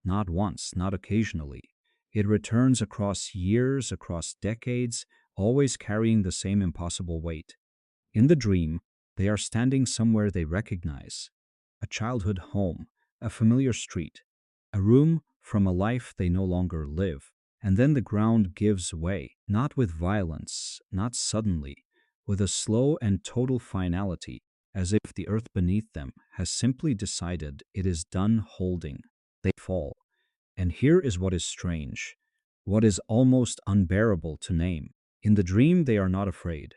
not once, not occasionally. It returns across years, across decades, always carrying the same impossible weight. In the dream, they are standing somewhere they recognize: a childhood home, a familiar street, a room from a life they no longer live. And then the ground gives way, not with violence, not suddenly, with a slow and total finality, as if the earth beneath them has simply decided it is done holding. They fall. And here is what is strange, what is almost unbearable to name. In the dream, they are not afraid.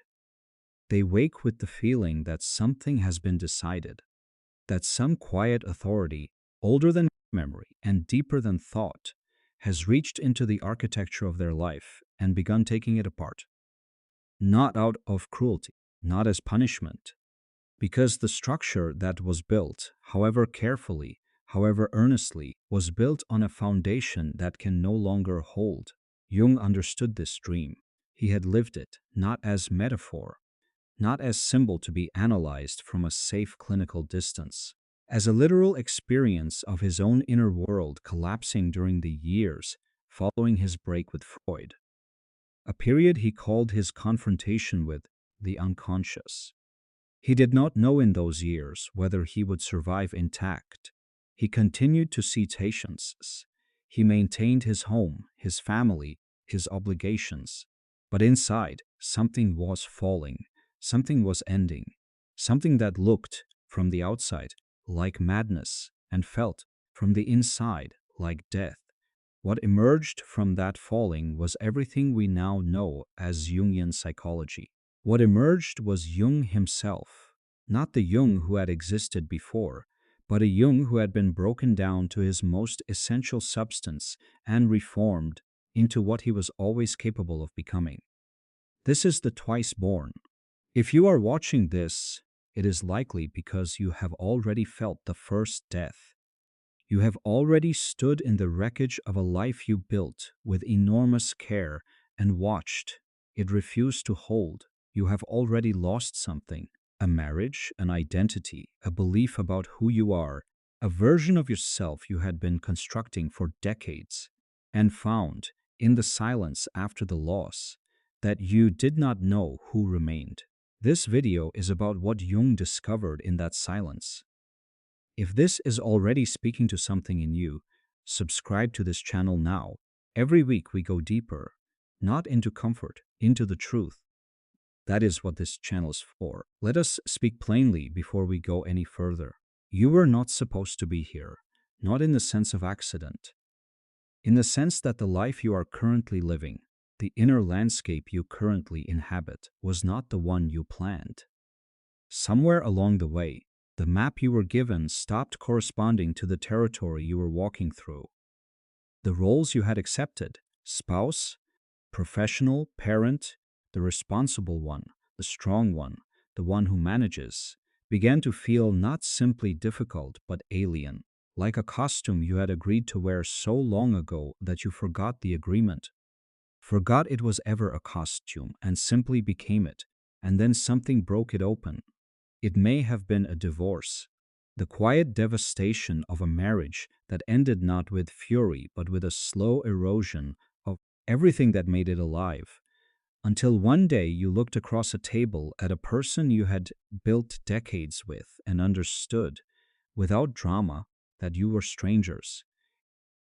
They wake with the feeling that something has been decided, that some quiet authority, older than memory and deeper than thought, has reached into the architecture of their life and begun taking it apart. Not out of cruelty, not as punishment, because the structure that was built, however carefully, however earnestly, was built on a foundation that can no longer hold. Jung understood this dream. He had lived it, not as metaphor, not as symbol to be analyzed from a safe clinical distance, as a literal experience of his own inner world collapsing during the years following his break with Freud, a period he called his confrontation with the unconscious. He did not know in those years whether he would survive intact. He continued to see patients. He maintained his home, his family, his obligations. But inside, something was falling. Something was ending. Something that looked, from the outside, like madness and felt, from the inside, like death. What emerged from that falling was everything we now know as Jungian psychology. What emerged was Jung himself, not the Jung who had existed before, but a Jung who had been broken down to his most essential substance and reformed into what he was always capable of becoming. This is the twice born. If you are watching this, it is likely because you have already felt the first death. You have already stood in the wreckage of a life you built with enormous care and watched it refuse to hold. You have already lost something: a marriage, an identity, a belief about who you are, a version of yourself you had been constructing for decades, and found, in the silence after the loss, that you did not know who remained. This video is about what Jung discovered in that silence. If this is already speaking to something in you, subscribe to this channel now. Every week we go deeper, not into comfort, into the truth. That is what this channel is for. Let us speak plainly before we go any further. You were not supposed to be here, not in the sense of accident. In the sense that the life you are currently living, the inner landscape you currently inhabit, was not the one you planned. Somewhere along the way, the map you were given stopped corresponding to the territory you were walking through. The roles you had accepted, spouse, professional, parent, the responsible one, the strong one, the one who manages, began to feel not simply difficult but alien, like a costume you had agreed to wear so long ago that you forgot the agreement, forgot it was ever a costume, and simply became it, and then something broke it open. It may have been a divorce, the quiet devastation of a marriage that ended not with fury but with a slow erosion of everything that made it alive, until one day you looked across a table at a person you had built decades with and understood, without drama, that you were strangers.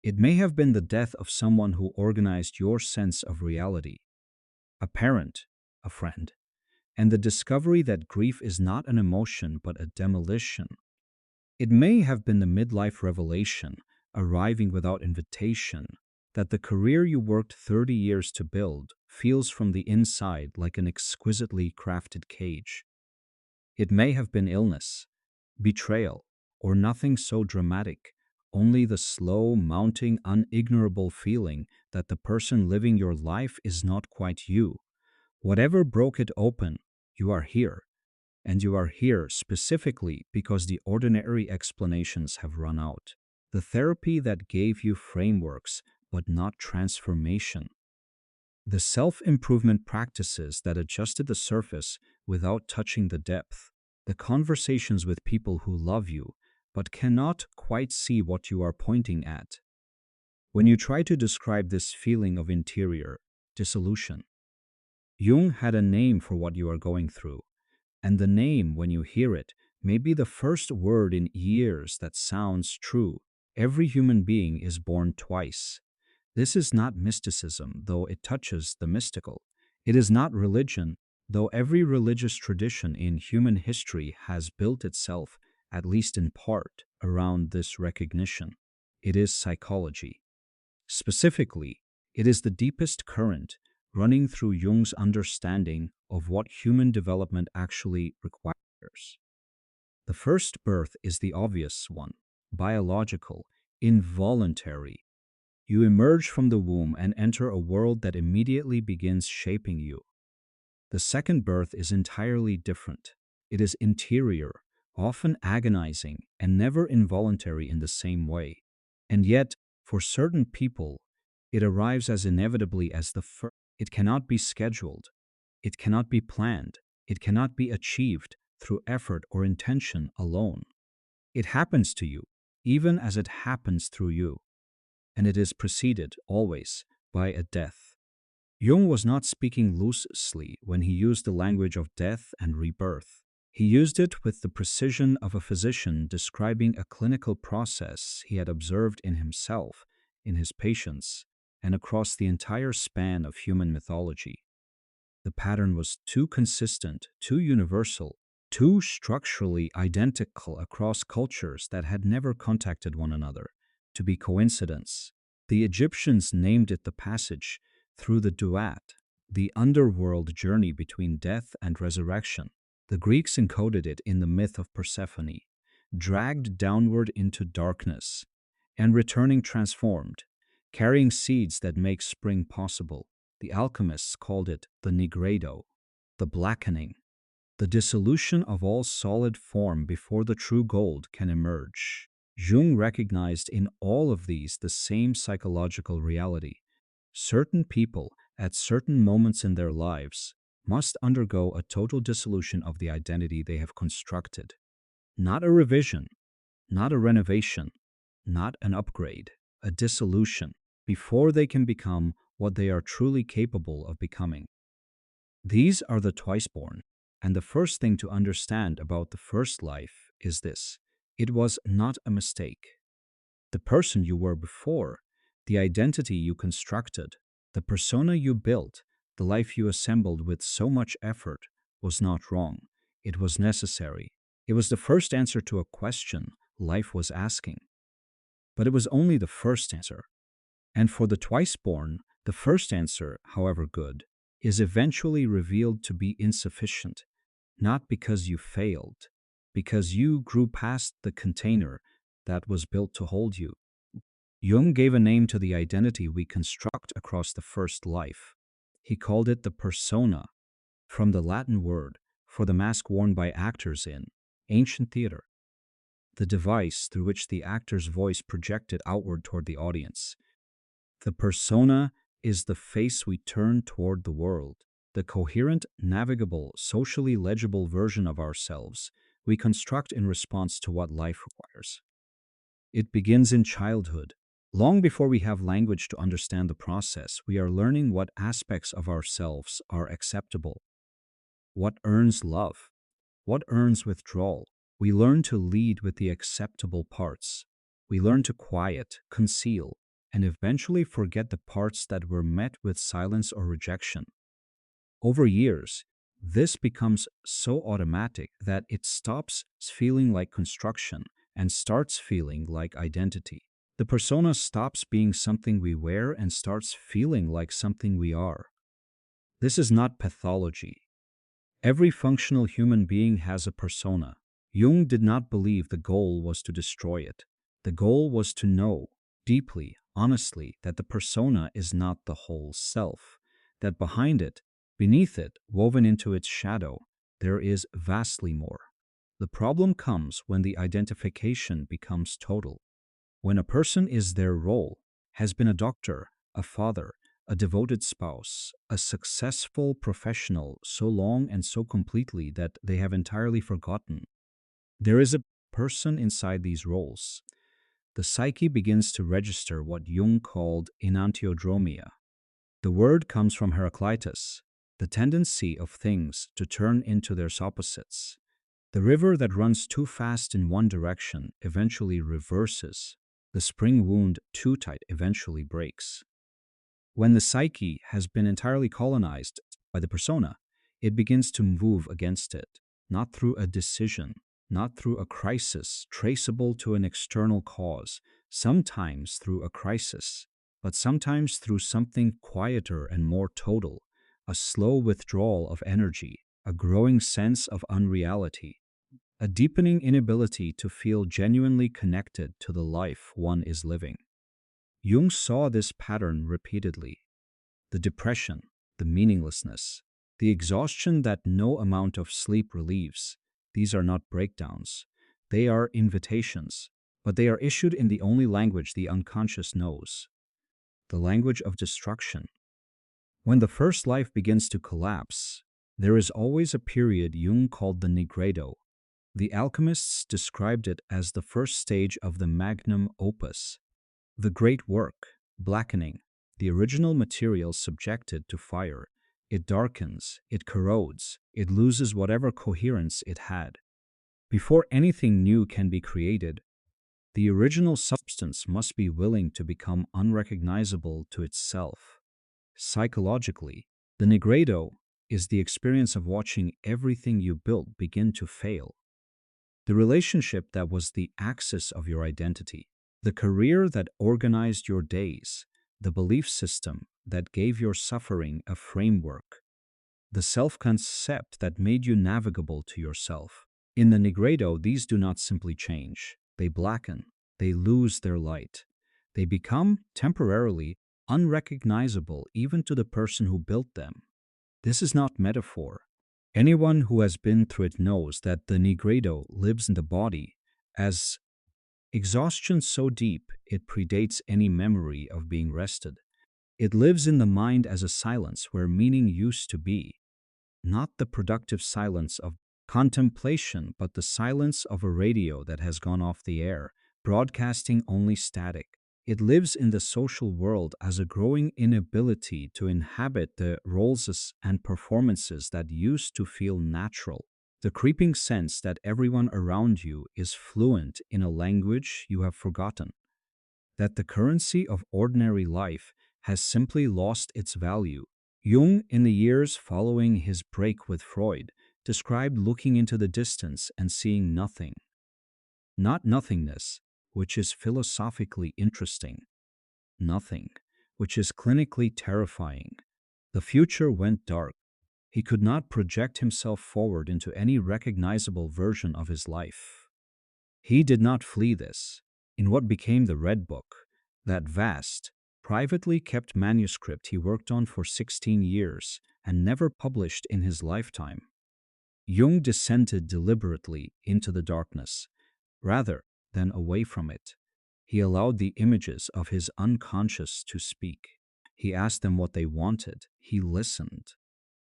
It may have been the death of someone who organized your sense of reality, a parent, a friend, and the discovery that grief is not an emotion but a demolition. It may have been the midlife revelation, arriving without invitation, that the career you worked 30 years to build feels from the inside like an exquisitely crafted cage. It may have been illness, betrayal, or nothing so dramatic, only the slow, mounting, unignorable feeling that the person living your life is not quite you. Whatever broke it open, you are here. And you are here specifically because the ordinary explanations have run out. The therapy that gave you frameworks but not transformation. The self-improvement practices that adjusted the surface without touching the depth. The conversations with people who love you but cannot quite see what you are pointing at. When you try to describe this feeling of interior dissolution, Jung had a name for what you are going through, and the name, when you hear it, may be the first word in years that sounds true. Every human being is born twice. This is not mysticism, though it touches the mystical. It is not religion, though every religious tradition in human history has built itself, at least in part, around this recognition. It is psychology. Specifically, it is the deepest current running through Jung's understanding of what human development actually requires. The first birth is the obvious one, biological, involuntary. You emerge from the womb and enter a world that immediately begins shaping you. The second birth is entirely different. It is interior, often agonizing, and never involuntary in the same way. And yet, for certain people, it arrives as inevitably as the first. It cannot be scheduled. It cannot be planned. It cannot be achieved through effort or intention alone. It happens to you, even as it happens through you. And it is preceded, always, by a death. Jung was not speaking loosely when he used the language of death and rebirth. He used it with the precision of a physician describing a clinical process he had observed in himself, in his patients, and across the entire span of human mythology. The pattern was too consistent, too universal, too structurally identical across cultures that had never contacted one another, to be coincidence. The Egyptians named it the passage through the duat, the underworld journey between death and resurrection. The Greeks encoded it in the myth of Persephone, dragged downward into darkness, and returning transformed, carrying seeds that make spring possible. The alchemists called it the Nigredo, the blackening, the dissolution of all solid form before the true gold can emerge. Jung recognized in all of these the same psychological reality. Certain people, at certain moments in their lives, must undergo a total dissolution of the identity they have constructed. Not a revision, not a renovation, not an upgrade, a dissolution, before they can become what they are truly capable of becoming. These are the twice-born, and the first thing to understand about the first life is this: it was not a mistake. The person you were before, the identity you constructed, the persona you built, the life you assembled with so much effort, was not wrong. It was necessary. It was the first answer to a question life was asking. But it was only the first answer. And for the twice-born, the first answer, however good, is eventually revealed to be insufficient, not because you failed, because you grew past the container that was built to hold you. Jung gave a name to the identity we construct across the first life. He called it the persona, from the Latin word for the mask worn by actors in ancient theater, the device through which the actor's voice projected outward toward the audience. The persona is the face we turn toward the world, the coherent, navigable, socially legible version of ourselves we construct in response to what life requires. It begins in childhood. Long before we have language to understand the process, we are learning what aspects of ourselves are acceptable, what earns love, what earns withdrawal. We learn to lead with the acceptable parts. We learn to quiet, conceal, and eventually forget the parts that were met with silence or rejection. Over years, this becomes so automatic that it stops feeling like construction and starts feeling like identity. The persona stops being something we wear and starts feeling like something we are. This is not pathology. Every functional human being has a persona. Jung did not believe the goal was to destroy it. The goal was to know, deeply, honestly, that the persona is not the whole self, that behind it, beneath it, woven into its shadow, there is vastly more. The problem comes when the identification becomes total. When a person is their role, has been a doctor, a father, a devoted spouse, a successful professional so long and so completely that they have entirely forgotten. There is a person inside these roles. the psyche begins to register what Jung called Enantiodromia. The word comes from Heraclitus, the tendency of things to turn into their opposites. The river that runs too fast in one direction eventually reverses. The spring wound too tight eventually breaks. When the psyche has been entirely colonized by the persona, it begins to move against it, not through a decision, not through a crisis traceable to an external cause, sometimes through a crisis, but sometimes through something quieter and more total, a slow withdrawal of energy, a growing sense of unreality, a deepening inability to feel genuinely connected to the life one is living. Jung saw this pattern repeatedly. The depression, the meaninglessness, the exhaustion that no amount of sleep relieves. These are not breakdowns. They are invitations, but they are issued in the only language the unconscious knows, the language of destruction. When the first life begins to collapse, there is always a period Jung called the Nigredo. The alchemists described it as the first stage of the magnum opus, the great work, blackening, the original material subjected to fire. It darkens, it corrodes, it loses whatever coherence it had. Before anything new can be created, the original substance must be willing to become unrecognizable to itself. Psychologically, the Nigredo is the experience of watching everything you built begin to fail. The relationship that was the axis of your identity, the career that organized your days, the belief system that gave your suffering a framework, the self-concept that made you navigable to yourself. In the Nigredo, these do not simply change. They blacken. They lose their light. They become, temporarily, unrecognizable even to the person who built them. This is not metaphor. Anyone who has been through it knows that the Nigredo lives in the body as exhaustion so deep it predates any memory of being rested. It lives in the mind as a silence where meaning used to be, not the productive silence of contemplation, but the silence of a radio that has gone off the air, broadcasting only static. It lives in the social world as a growing inability to inhabit the roles and performances that used to feel natural. The creeping sense that everyone around you is fluent in a language you have forgotten. That the currency of ordinary life has simply lost its value. Jung, in the years following his break with Freud, described looking into the distance and seeing nothing. Not nothingness, which is philosophically interesting. Nothing, which is clinically terrifying. The future went dark. He could not project himself forward into any recognizable version of his life. He did not flee this. In what became the Red Book, that vast, privately kept manuscript he worked on for 16 years and never published in his lifetime, Jung descended deliberately into the darkness, rather than away from it. He allowed the images of his unconscious to speak. He asked them what they wanted. He listened.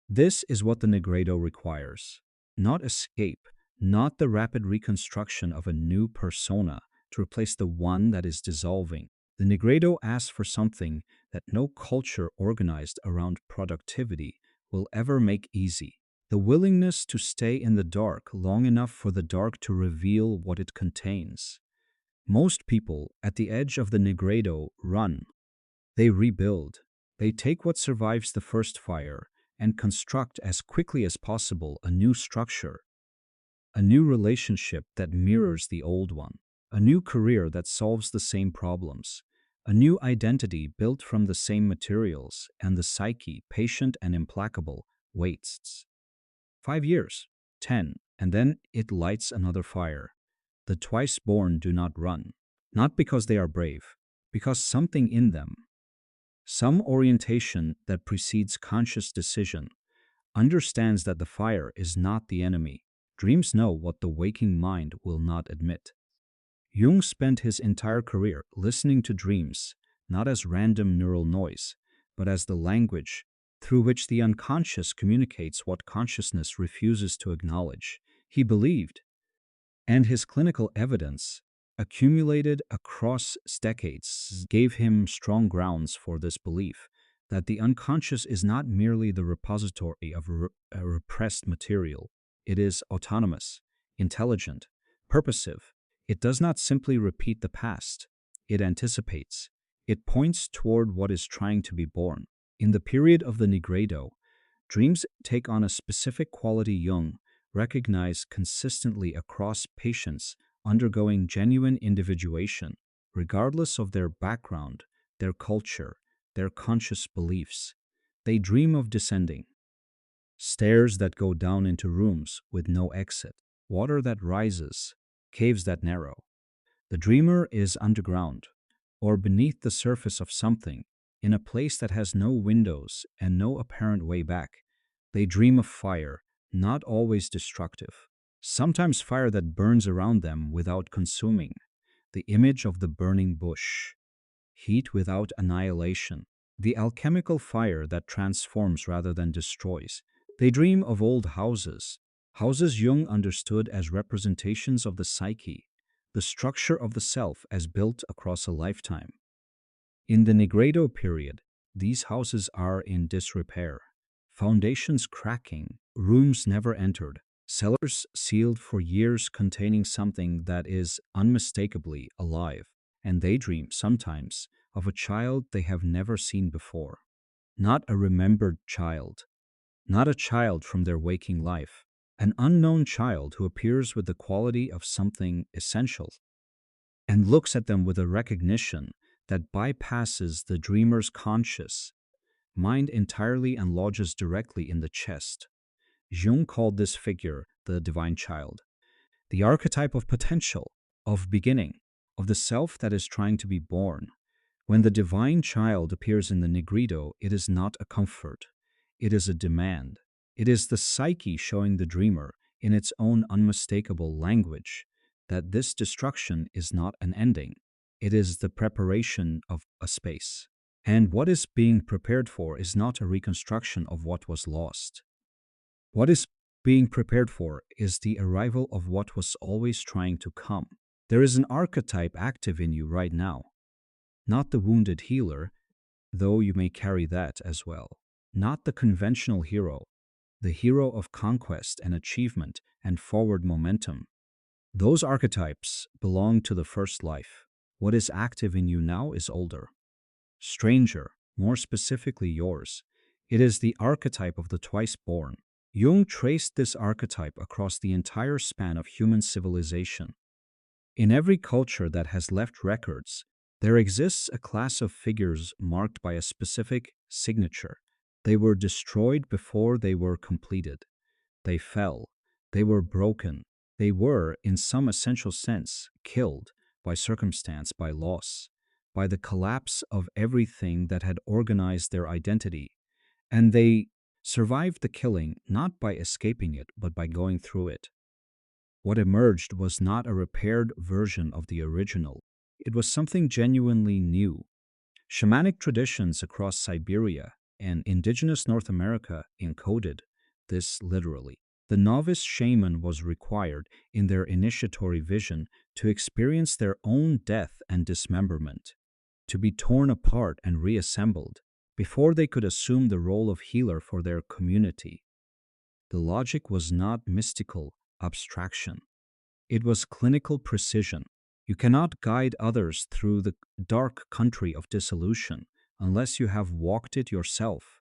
This is what the Nigredo requires. Not escape, not the rapid reconstruction of a new persona to replace the one that is dissolving. The Nigredo asks for something that no culture organized around productivity will ever make easy. The willingness to stay in the dark long enough for the dark to reveal what it contains. Most people at the edge of the Nigredo run. They rebuild. They take what survives the first fire and construct as quickly as possible a new structure, a new relationship that mirrors the old one, a new career that solves the same problems, a new identity built from the same materials, and the psyche, patient and implacable, waits. 5 years, 10, and then it lights another fire. The twice-born do not run, not because they are brave, because something in them, some orientation that precedes conscious decision, understands that the fire is not the enemy. Dreams know what the waking mind will not admit. Jung spent his entire career listening to dreams, not as random neural noise, but as the language through which the unconscious communicates what consciousness refuses to acknowledge. He believed, and his clinical evidence accumulated across decades gave him strong grounds for this belief that the unconscious is not merely the repository of a repressed material. It is autonomous, intelligent, purposive. It does not simply repeat the past. It anticipates. It points toward what is trying to be born. In the period of the Nigredo, dreams take on a specific quality Jung recognized consistently across patients undergoing genuine individuation, regardless of their background, their culture, their conscious beliefs. They dream of descending, stairs that go down into rooms with no exit, water that rises, caves that narrow. The dreamer is underground, or beneath the surface of something, in a place that has no windows and no apparent way back. They dream of fire, not always destructive. Sometimes fire that burns around them without consuming, the image of the burning bush. Heat without annihilation, the alchemical fire that transforms rather than destroys. They dream of old houses, houses Jung understood as representations of the psyche, the structure of the self as built across a lifetime. In the Nigredo period, these houses are in disrepair, foundations cracking, rooms never entered, cellars sealed for years containing something that is unmistakably alive, and they dream sometimes of a child they have never seen before. Not a remembered child, not a child from their waking life, an unknown child who appears with the quality of something essential and looks at them with a recognition that bypasses the dreamer's conscious mind entirely and lodges directly in the chest. Jung called this figure the divine child, the archetype of potential, of beginning, of the self that is trying to be born. When the divine child appears in the Nigredo, it is not a comfort. It is a demand. It is the psyche showing the dreamer, in its own unmistakable language, that this destruction is not an ending. It is the preparation of a space. And what is being prepared for is not a reconstruction of what was lost. What is being prepared for is the arrival of what was always trying to come. There is an archetype active in you right now. Not the wounded healer, though you may carry that as well. Not the conventional hero, the hero of conquest and achievement and forward momentum. Those archetypes belong to the first life. What is active in you now is older, stranger, more specifically yours. It is the archetype of the twice born. Jung traced this archetype across the entire span of human civilization. In every culture that has left records, there exists a class of figures marked by a specific signature. They were destroyed before they were completed. They fell. They were broken. They were, in some essential sense, killed by circumstance, by loss, by the collapse of everything that had organized their identity. And they survived the killing not by escaping it, but by going through it. What emerged was not a repaired version of the original. It was something genuinely new. Shamanic traditions across Siberia and indigenous North America encoded this literally. The novice shaman was required in their initiatory vision to experience their own death and dismemberment, to be torn apart and reassembled before they could assume the role of healer for their community. The logic was not mystical abstraction. It was clinical precision. You cannot guide others through the dark country of dissolution unless you have walked it yourself,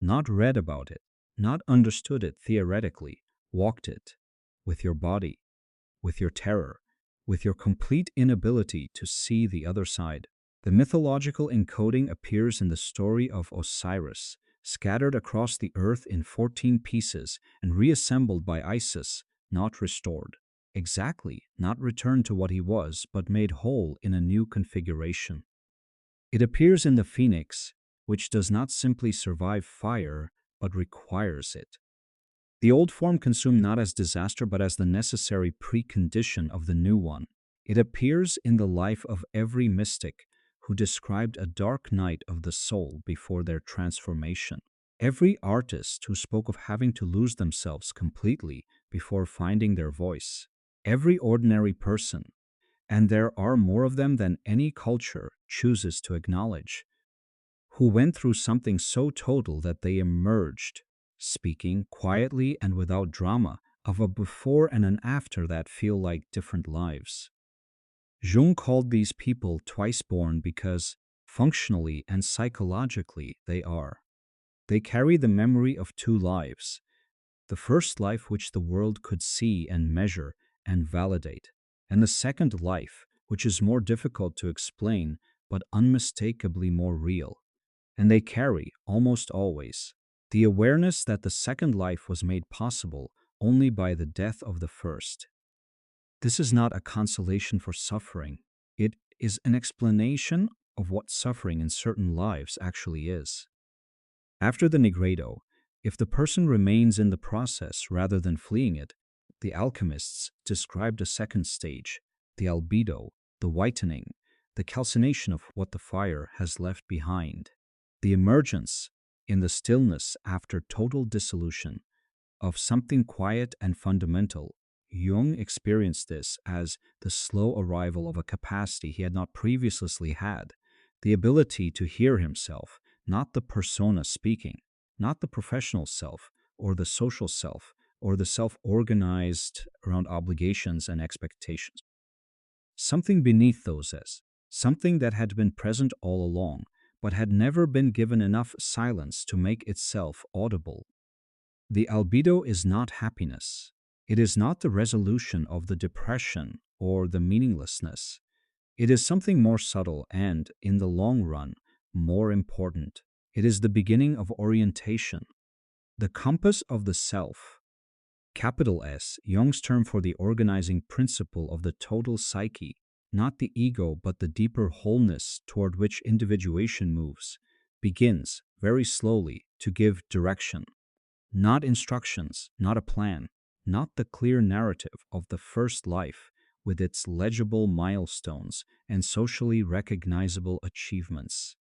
not read about it, not understood it theoretically, walked it with your body, with your terror, with your complete inability to see the other side. The mythological encoding appears in the story of Osiris, scattered across the earth in 14 pieces and reassembled by Isis, not restored. Exactly, not returned to what he was, but made whole in a new configuration. It appears in the phoenix, which does not simply survive fire, but requires it. The old form consumed not as disaster, but as the necessary precondition of the new one. It appears in the life of every mystic who described a dark night of the soul before their transformation. Every artist who spoke of having to lose themselves completely before finding their voice. Every ordinary person, And there are more of them than any culture chooses to acknowledge, who went through something so total that they emerged, speaking quietly and without drama, of a before and an after that feel like different lives. Jung called these people twice born because, functionally and psychologically, they are. They carry the memory of two lives: the first life which the world could see and measure and validate, and the second life, which is more difficult to explain but unmistakably more real. And they carry, almost always, the awareness that the second life was made possible only by the death of the first. This is not a consolation for suffering. It is an explanation of what suffering in certain lives actually is. After the Nigredo, if the person remains in the process rather than fleeing it, the alchemists described a second stage, the albedo, the whitening, the calcination of what the fire has left behind, the emergence, in the stillness after total dissolution, of something quiet and fundamental. Jung experienced this as the slow arrival of a capacity he had not previously had, the ability to hear himself, not the persona speaking, not the professional self, or the social self, or the self organized around obligations and expectations. Something beneath those as, something that had been present all along, but had never been given enough silence to make itself audible. The albedo is not happiness. It is not the resolution of the depression or the meaninglessness. It is something more subtle and, in the long run, more important. It is the beginning of orientation, the compass of the self. Capital S, Jung's term for the organizing principle of the total psyche, not the ego but the deeper wholeness toward which individuation moves, begins, very slowly, to give direction. Not instructions, not a plan, not the clear narrative of the first life with its legible milestones and socially recognizable achievements.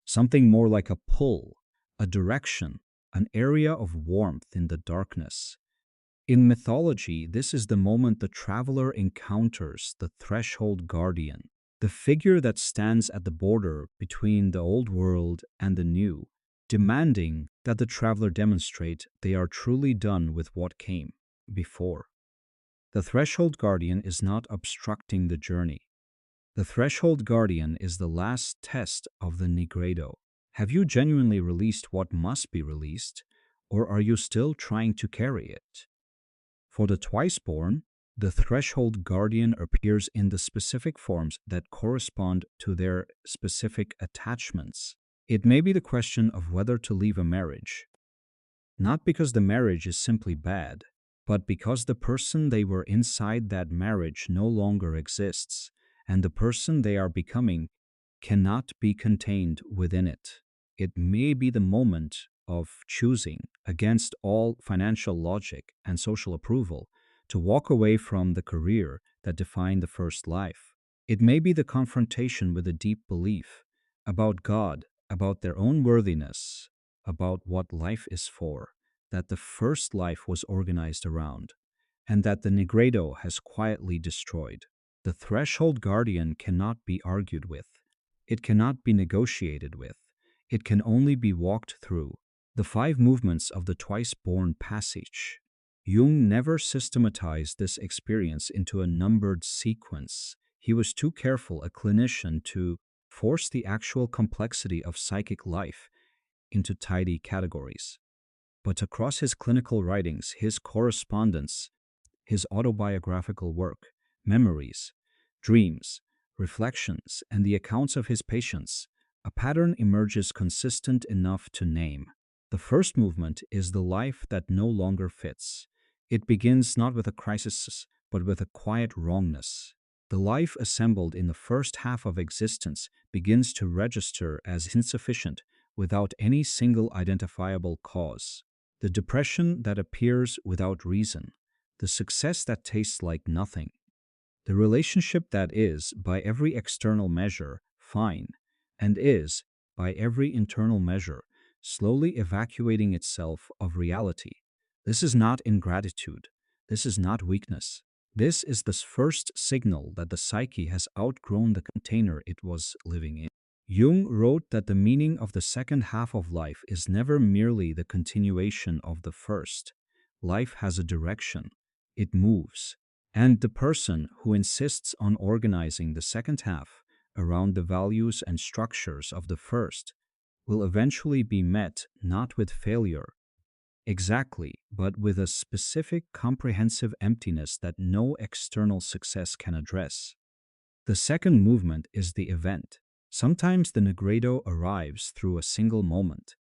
Something more like a pull, a direction, an area of warmth in the darkness. In mythology, this is the moment the traveler encounters the threshold guardian, the figure that stands at the border between the old world and the new, demanding that the traveler demonstrate they are truly done with what came before. The threshold guardian is not obstructing the journey. The threshold guardian is the last test of the Nigredo. Have you genuinely released what must be released, or are you still trying to carry it? For the twice-born, the threshold guardian appears in the specific forms that correspond to their specific attachments. It may be the question of whether to leave a marriage, not because the marriage is simply bad, but because the person they were inside that marriage no longer exists, and the person they are becoming cannot be contained within it. It may be the moment of choosing, against all financial logic and social approval, to walk away from the career that defined the first life. It may be the confrontation with a deep belief about God, about their own worthiness, about what life is for, that the first life was organized around, and that the Nigredo has quietly destroyed. The threshold guardian cannot be argued with. It cannot be negotiated with. It can only be walked through. The 5 movements of the twice-born passage. Jung never systematized this experience into a numbered sequence. He was too careful a clinician to force the actual complexity of psychic life into tidy categories. But across his clinical writings, his correspondence, his autobiographical work, memories, dreams, reflections, and the accounts of his patients, a pattern emerges consistent enough to name. The first movement is the life that no longer fits. It begins not with a crisis, but with a quiet wrongness. The life assembled in the first half of existence begins to register as insufficient without any single identifiable cause. The depression that appears without reason, the success that tastes like nothing, the relationship that is, by every external measure, fine, and is, by every internal measure, slowly evacuating itself of reality. This is not ingratitude. This is not weakness. This is the first signal that the psyche has outgrown the container it was living in. Jung wrote that the meaning of the second half of life is never merely the continuation of the first. Life has a direction. It moves. And the person who insists on organizing the second half around the values and structures of the first will eventually be met not with failure, exactly, but with a specific comprehensive emptiness that no external success can address. The second movement is the event. Sometimes the Nigredo arrives through a single moment.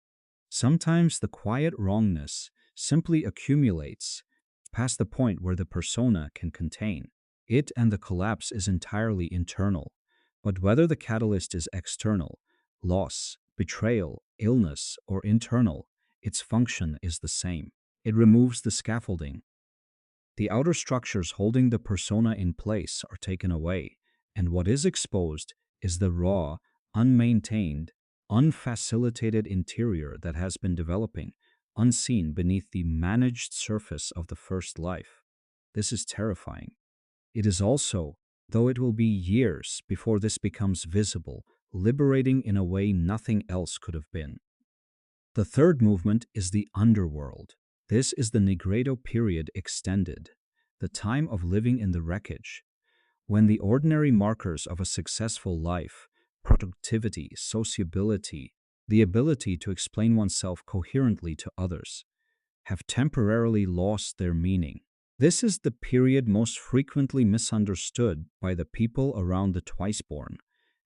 Sometimes the quiet wrongness simply accumulates past the point where the persona can contain it, and the collapse is entirely internal. But whether the catalyst is external, loss, betrayal, illness, or internal, its function is the same. It removes the scaffolding. The outer structures holding the persona in place are taken away, and what is exposed is the raw, unmaintained, unfacilitated interior that has been developing, unseen beneath the managed surface of the first life. This is terrifying. It is also, though it will be years before this becomes visible, liberating in a way nothing else could have been. The third movement is the underworld. This is the Nigredo period extended, the time of living in the wreckage, when the ordinary markers of a successful life, productivity, sociability, the ability to explain oneself coherently to others, have temporarily lost their meaning. This is the period most frequently misunderstood by the people around the twice-born,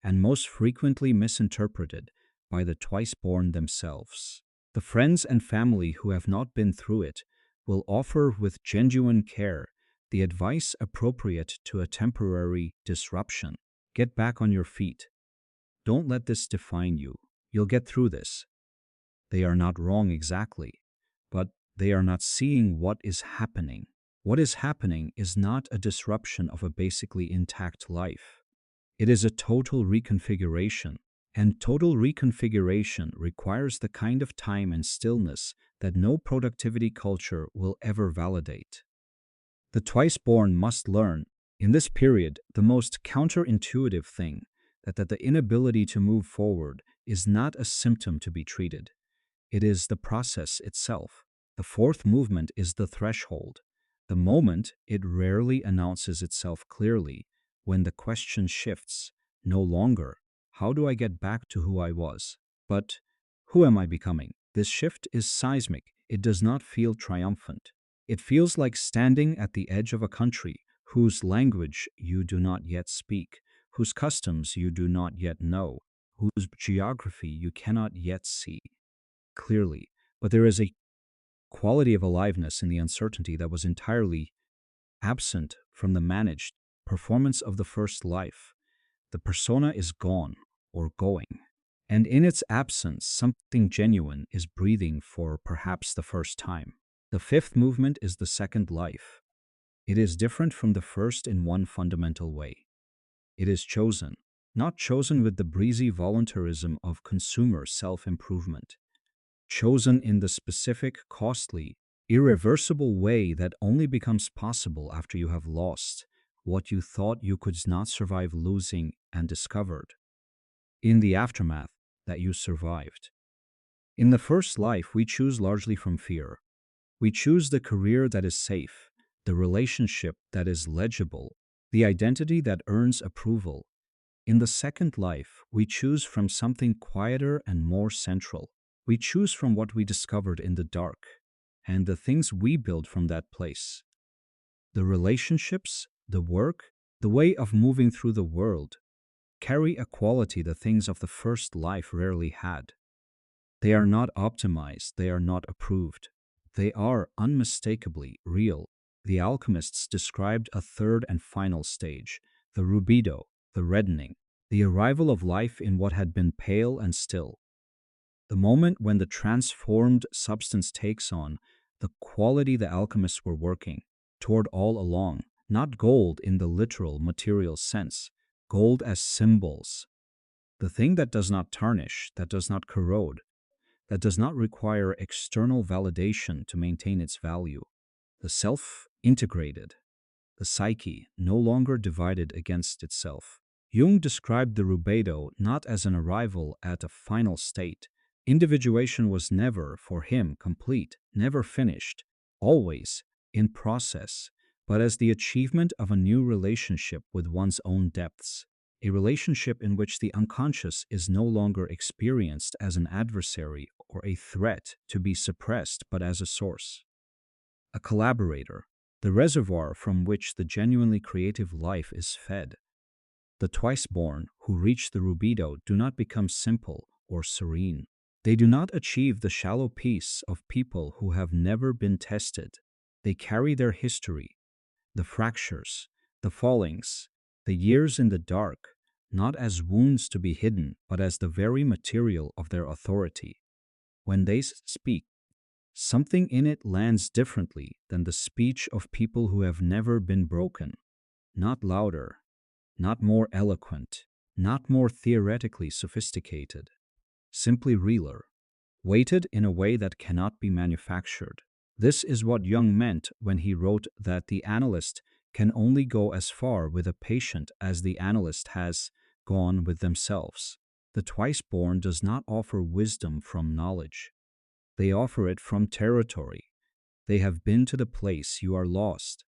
and most frequently misinterpreted by the twice-born themselves. The friends and family who have not been through it will offer with genuine care the advice appropriate to a temporary disruption. Get back on your feet. Don't let this define you. You'll get through this. They are not wrong exactly, but they are not seeing what is happening. What is happening is not a disruption of a basically intact life. It is a total reconfiguration, and total reconfiguration requires the kind of time and stillness that no productivity culture will ever validate. The twice-born must learn, in this period, the most counterintuitive thing, that the inability to move forward is not a symptom to be treated. It is the process itself. The fourth movement is the threshold. The moment it rarely announces itself clearly, when the question shifts, no longer, how do I get back to who I was? But, who am I becoming? This shift is seismic. It does not feel triumphant. It feels like standing at the edge of a country whose language you do not yet speak, whose customs you do not yet know, whose geography you cannot yet see clearly. But there is a quality of aliveness in the uncertainty that was entirely absent from the managed performance of the first life. The persona is gone or going, and in its absence, something genuine is breathing for perhaps the first time. The fifth movement is the second life. It is different from the first in one fundamental way. It is chosen, not chosen with the breezy voluntarism of consumer self-improvement, chosen in the specific, costly, irreversible way that only becomes possible after you have lost what you thought you could not survive losing and discovered, in the aftermath, that you survived. In the first life, we choose largely from fear. We choose the career that is safe, the relationship that is legible, the identity that earns approval. In the second life, we choose from something quieter and more central. We choose from what we discovered in the dark, and the things we build from that place. The relationships, the work, the way of moving through the world, carry a quality the things of the first life rarely had. They are not optimized, they are not approved. They are unmistakably real. The alchemists described a third and final stage, the Rubedo, the reddening, the arrival of life in what had been pale and still. The moment when the transformed substance takes on the quality the alchemists were working toward all along, not gold in the literal material sense, gold as symbols. The thing that does not tarnish, that does not corrode, that does not require external validation to maintain its value. The self-integrated. the psyche, no longer divided against itself. Jung described the Rubedo not as an arrival at a final state. Individuation was never, for him, complete, never finished, always in process, but as the achievement of a new relationship with one's own depths, a relationship in which the unconscious is no longer experienced as an adversary or a threat to be suppressed, but as a source, a collaborator, the reservoir from which the genuinely creative life is fed. The twice-born who reach the Rubedo do not become simple or serene. They do not achieve the shallow peace of people who have never been tested. They carry their history, the fractures, the fallings, the years in the dark, not as wounds to be hidden, but as the very material of their authority. When they speak, something in it lands differently than the speech of people who have never been broken. Not louder, not more eloquent, not more theoretically sophisticated. Simply realer, weighted in a way that cannot be manufactured. This is what Jung meant when he wrote that the analyst can only go as far with a patient as the analyst has gone with themselves. The twice-born does not offer wisdom from knowledge. They offer it from territory. They have been to the place you are lost.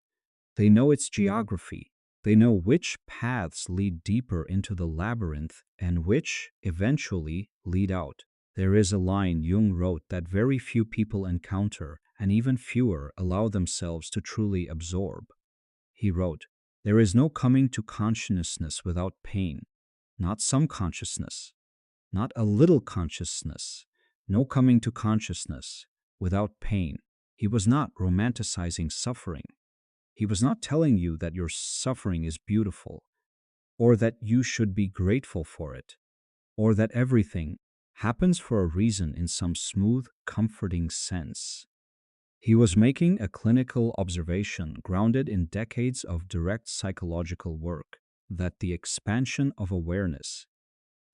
They know its geography. They know which paths lead deeper into the labyrinth and which, eventually, lead out. There is a line Jung wrote that very few people encounter, and even fewer allow themselves to truly absorb. He wrote, "There is no coming to consciousness without pain, not some consciousness, not a little consciousness, no coming to consciousness without pain." He was not romanticizing suffering. He was not telling you that your suffering is beautiful, or that you should be grateful for it, or that everything happens for a reason in some smooth, comforting sense. He was making a clinical observation grounded in decades of direct psychological work that the expansion of awareness,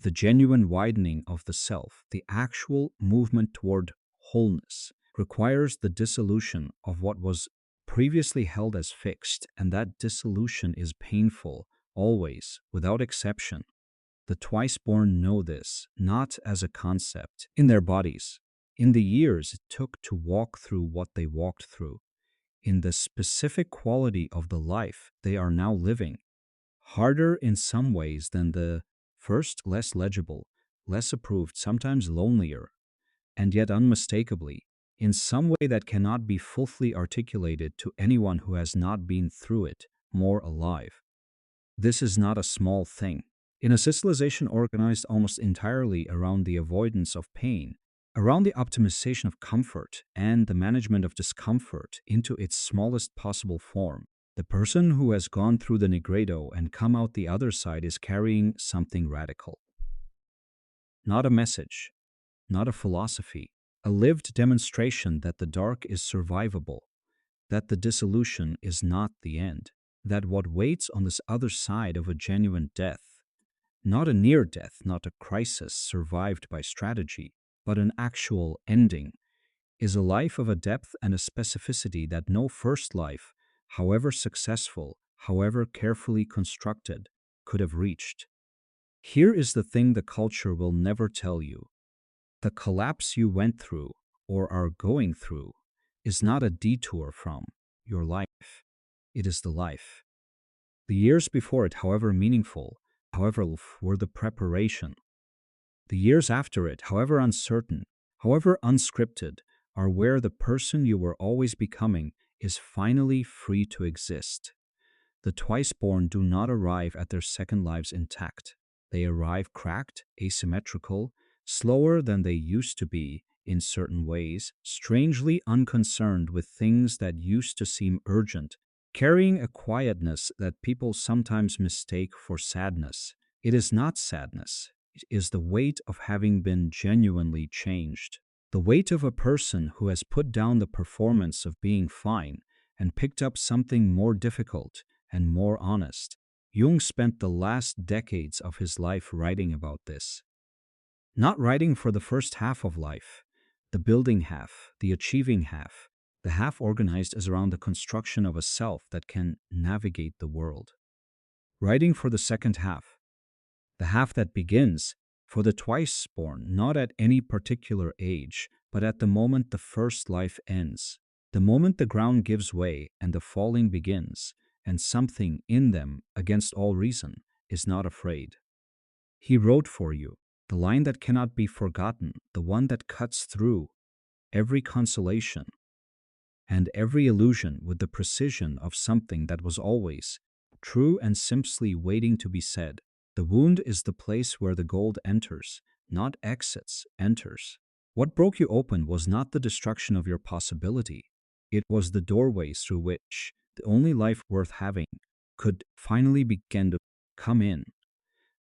the genuine widening of the self, the actual movement toward wholeness, requires the dissolution of what was previously held as fixed, and that dissolution is painful, always, without exception. The twice-born know this, not as a concept, in their bodies, in the years it took to walk through what they walked through, in the specific quality of the life they are now living, harder in some ways than the first, less legible, less approved, sometimes lonelier, and yet unmistakably, in some way that cannot be fully articulated to anyone who has not been through it, more alive. This is not a small thing. In a civilization organized almost entirely around the avoidance of pain, around the optimization of comfort and the management of discomfort into its smallest possible form, the person who has gone through the Nigredo and come out the other side is carrying something radical. Not a message, not a philosophy, a lived demonstration that the dark is survivable, that the dissolution is not the end, that what waits on this other side of a genuine death, not a near death, not a crisis survived by strategy, but an actual ending, is a life of a depth and a specificity that no first life, however successful, however carefully constructed, could have reached. Here is the thing the culture will never tell you. The collapse you went through, or are going through, is not a detour from your life. It is the life. The years before it, however meaningful, however, were the preparation. The years after it, however uncertain, however unscripted, are where the person you were always becoming is finally free to exist. The twice-born do not arrive at their second lives intact. They arrive cracked, asymmetrical, slower than they used to be in certain ways, strangely unconcerned with things that used to seem urgent, carrying a quietness that people sometimes mistake for sadness. It is not sadness. It is the weight of having been genuinely changed. The weight of a person who has put down the performance of being fine and picked up something more difficult and more honest. Jung spent the last decades of his life writing about this. Not writing for the first half of life, the building half, the achieving half, The half organized is around the construction of a self that can navigate the world. Writing for the second half, the half that begins for the twice born, not at any particular age, but at the moment the first life ends, the moment the ground gives way and the falling begins, and something in them, against all reason, is not afraid. He wrote for you, the line that cannot be forgotten, the one that cuts through every consolation and every illusion with the precision of something that was always true and simply waiting to be said. The wound is the place where the gold enters, not exits, enters. What broke you open was not the destruction of your possibility. It was the doorway through which the only life worth having could finally begin to come in.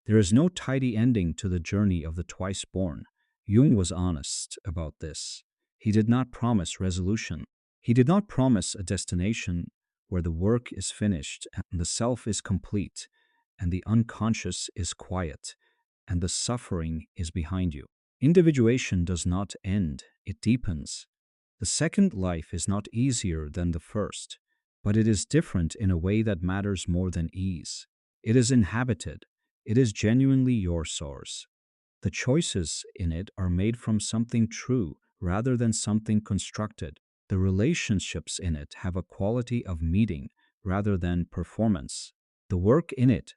There is no tidy ending to the journey of the twice born. Jung was honest about this. He did not promise resolution. He did not promise a destination where the work is finished and the self is complete and the unconscious is quiet and the suffering is behind you. Individuation does not end, it deepens. The second life is not easier than the first, but it is different in a way that matters more than ease. It is inhabited. It is genuinely your source. The choices in it are made from something true rather than something constructed. The relationships in it have a quality of meeting rather than performance. The work in it,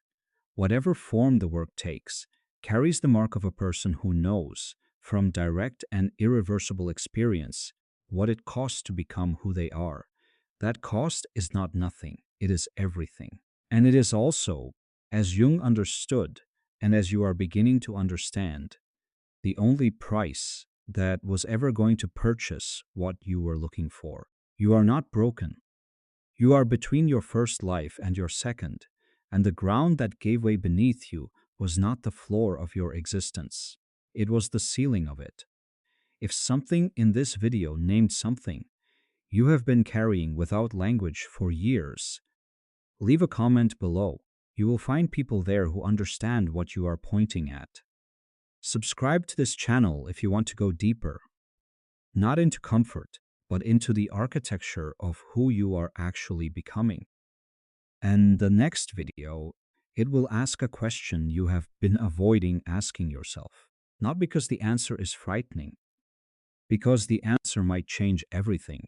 whatever form the work takes, carries the mark of a person who knows, from direct and irreversible experience, what it costs to become who they are. That cost is not nothing, it is everything. And it is also, as Jung understood, and as you are beginning to understand, the only price that was ever going to purchase what you were looking for. You are not broken. You are between your first life and your second, and the ground that gave way beneath you was not the floor of your existence. It was the ceiling of it. If something in this video named something you have been carrying without language for years, leave a comment below. You will find people there who understand what you are pointing at. Subscribe to this channel if you want to go deeper, not into comfort, but into the architecture of who you are actually becoming. And the next video, it will ask a question you have been avoiding asking yourself. Not because the answer is frightening, because the answer might change everything.